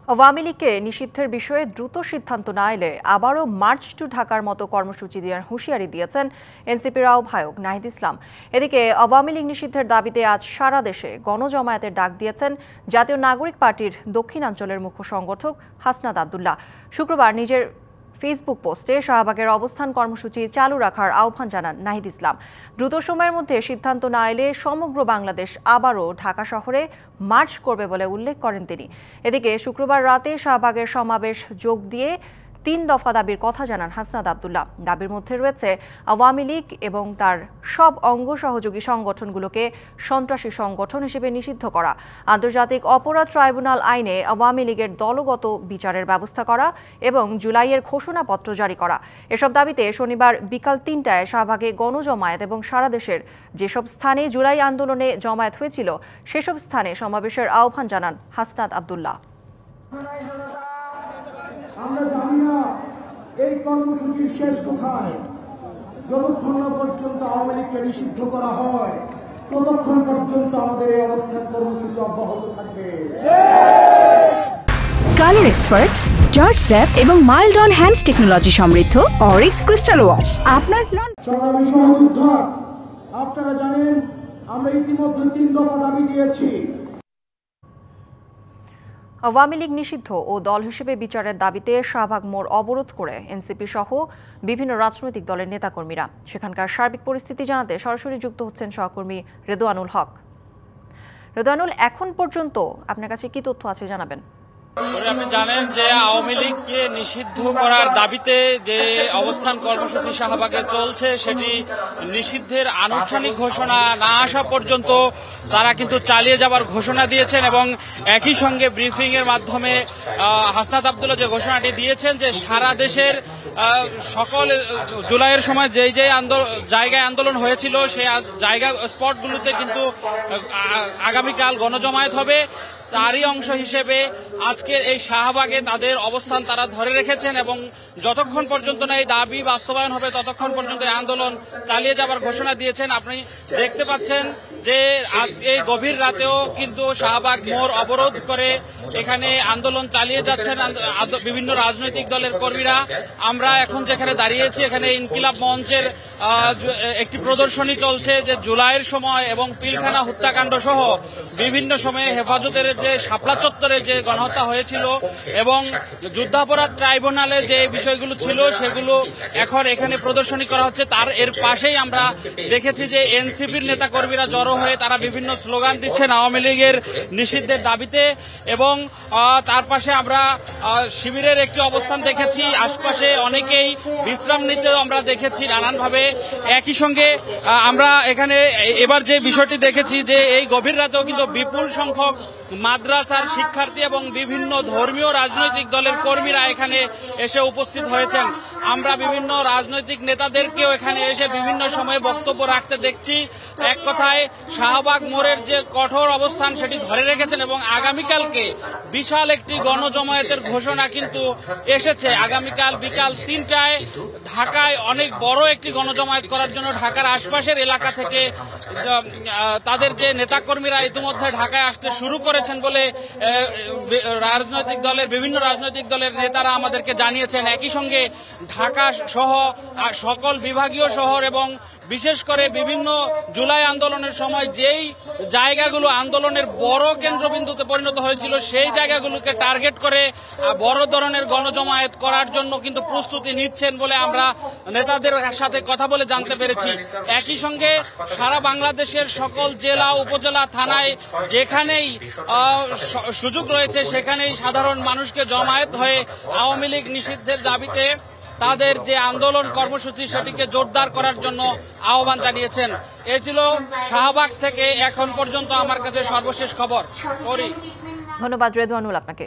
আওয়ামী লীগকে নিষিদ্ধের বিষয়ে দ্রুত সিদ্ধান্ত না এলে আবারও মার্চ টু ঢাকার মতো কর্মসূচি দেওয়ার হুঁশিয়ারি দিয়েছেন এনসিপির আহ্বায়ক নাহিদ ইসলাম। এদিকে আওয়ামী লীগ নিষিদ্ধের দাবিতে আজ সারা দেশে গণজমায়েতের ডাক দিয়েছেন জাতীয় নাগরিক পার্টির দক্ষিণাঞ্চলের মুখ্য সংগঠক হাসনাত আব্দুল্লাহ। শুক্রবার নিজের ফেসবুক পোস্টে শাহবাগের অবস্থান কর্মসূচি চালু রাখার আহ্বান জানান নাহিদ ইসলাম। দ্রুত সময়ের মধ্যে সিদ্ধান্ত না এলে সমগ্র বাংলাদেশ আবারও ঢাকা শহরে মার্চ করবে বলে উল্লেখ করেন তিনি। এদিকে শুক্রবার রাতে শাহবাগের সমাবেশ যোগ দিয়ে ৩ দফা দাবির কথা জানান হাসনাত আব্দুল্লাহ। দাবির মধ্যে রয়েছে আওয়ামী লীগ এবং তার সব অঙ্গ সহযোগী সংগঠনগুলোকে সন্ত্রাসী সংগঠন হিসেবে নিষিদ্ধ করা, আন্তর্জাতিক অপরাধ ট্রাইব্যুনাল আইনে আওয়ামী লীগের দলগত বিচারের ব্যবস্থা করা এবং জুলাইয়ের ঘোষণাপত্র জারি করা। এসব দাবিতে শনিবার বিকাল ৩টায় শাহবাগে গণজমায়েত এবং সারা দেশের যেসব স্থানে জুলাই আন্দোলনে জমায়েত হয়েছিল সেসব স্থানে সমাবেশের আহ্বান জানান হাসনাত আব্দুল্লাহ। আমরা জানি না এই কর্মসূচির শেষ কোথায়। যতক্ষণ না পর্যন্ত আওয়ামী লীগকে নিষিদ্ধ করা হয় ততক্ষণ পর্যন্ত আমাদের এই অবস্থান কর্মসূচি অব্যাহত থাকবে। কালার এক্সপার্ট, জর্জ স্যাপ এবং মাইল্ড অন হ্যান্ডস টেকনোলজি সমৃদ্ধ অরিক্স ক্রিস্টাল ওয়াশ আপনার সংগ্রামী সহযোদ্ধা, আপনারা জানেন আমরা ইতিমধ্যে ৩ দফা দাবি দিয়েছি। আওয়ামী লীগ নিষিদ্ধ ও দল হিসেবে বিচারের দাবিতে শাহবাগ মোড় অবরোধ করে এনসিপি সহ বিভিন্ন রাজনৈতিক দলের নেতাকর্মীরা। সেখানকার সার্বিক পরিস্থিতি জানাতে সরাসরি যুক্ত হচ্ছেন সহকর্মী রেদওয়ানুল হক। রেদওয়ানুল, এখন পর্যন্ত আপনার কাছে কি তথ্য আছে জানাবেন? আপনি জানেন যে আওয়ামী লীগকে নিষিদ্ধ করার দাবিতে যে অবস্থান কর্মসূচি শাহবাগে চলছে সেটি নিষিদ্ধের আনুষ্ঠানিক ঘোষণা না আসা পর্যন্ত তারা কিন্তু চালিয়ে যাবার ঘোষণা দিয়েছেন এবং একই সঙ্গে ব্রিফিং এর মাধ্যমে হাসনাত আব্দুল্লাহ যে ঘোষণাটি দিয়েছেন যে সারা দেশের সকল জুলাইয়ের সময় যেই জায়গায় আন্দোলন হয়েছিল সেই জায়গা স্পটগুলোতে কিন্তু আগামীকাল গণজমায়েত হবে। তারই অংশ হিসেবে আজকের এই শাহবাগে তাদের অবস্থান তারা ধরে রেখেছেন এবং যতক্ষণ পর্যন্ত না এই দাবি বাস্তবায়ন হবে ততক্ষণ পর্যন্ত এই আন্দোলন চালিয়ে যাবার ঘোষণা দিয়েছেন। আপনি দেখতে পাচ্ছেন যে আজ এই গভীর রাতেও কিন্তু শাহবাগ মোড় অবরোধ করে এখানে আন্দোলন চালিয়ে যাচ্ছেন বিভিন্ন রাজনৈতিক দলের কর্মীরা। আমরা এখন যেখানে দাঁড়িয়েছি এখানে ইনকিলাব মঞ্চের একটি প্রদর্শনী চলছে যে জুলাইয়ের সময় এবং পিলখানা হত্যাকাণ্ড সহ বিভিন্ন সময়ে হেফাজতের যে শাপলা চত্বরে যে গণহত্যা হয়েছিল এবং যুদ্ধাপরাধ ট্রাইব্যুনালে যে বিষয়গুলো ছিল সেগুলো এখন এখানে প্রদর্শনী করা হচ্ছে। এর পাশেই আমরা দেখেছি যে এনসিপির নেতাকর্মীরা জড়ো হয়ে তারা বিভিন্ন স্লোগান দিচ্ছেন আওয়ামী লীগের নিষিদ্ধের দাবিতে এবং তার পাশে আমরা শিবিরের একটি অবস্থান দেখেছি। আশপাশে অনেকেই বিশ্রাম নিতে আমরা দেখেছি নানানভাবে। একই সঙ্গে আমরা এখানে এবার যে বিষয়টি দেখেছি যে এই গভীর রাতেও কিন্তু বিপুল সংখ্যক মাদ্রাসার শিক্ষার্থী এবং বিভিন্ন ধর্মীয় রাজনৈতিক দলের কর্মীরা এখানে এসে উপস্থিত হয়েছেন। আমরা বিভিন্ন রাজনৈতিক নেতাদেরকেও এখানে এসে বিভিন্ন সময়ে বক্তব্য রাখতে দেখছি। এক কথায় শাহবাগ মোড়ের যে কঠোর অবস্থান সেটি ধরে রেখেছেন এবং আগামীকালকে বিশাল একটি গণজমায়েতের ঘোষণা কিন্তু এসেছে। আগামীকাল বিকাল ৩টায় ঢাকায় অনেক বড় একটি গণজমায়েত করার জন্য ঢাকার আশপাশের এলাকা থেকে তাদের যে নেতাকর্মীরা ইতিমধ্যে ঢাকায় আসতে শুরু করেছেন বলে বিভিন্ন রাজনৈতিক দলের নেতারা আমাদেরকে জানিয়েছেন। একই সঙ্গে ঢাকা সহ সকল বিভাগীয় শহর এবং বিশেষ করে বিভিন্ন জুলাই আন্দোলনের সময় যেই জায়গাগুলো আন্দোলনের বড় কেন্দ্রবিন্দুতে পরিণত হয়েছিল সেই জায়গাগুলোকে টার্গেট করে বড় ধরনের গণজমায়েত করার জন্য কিন্তু প্রস্তুতি নিচ্ছেন বলে আমরা নেতাদের সাথে কথা বলে জানতে পেরেছি। একই সঙ্গে সারা বাংলাদেশের সকল জেলা উপজেলা থানায় যেখানেই সুযোগ রয়েছে সেখানেই সাধারণ মানুষকে জমায়েত হয়ে আওয়ামী লীগ নিষিদ্ধের দাবিতে তাদের যে আন্দোলন কর্মসূচি সেটিকে জোরদার করার জন্য আহ্বান জানিয়েছেন। এ ছিল শাহবাগ থেকে এখন পর্যন্ত আমার কাছে সর্বশেষ খবর। ধন্যবাদ রেদওয়ানুল আপনাকে।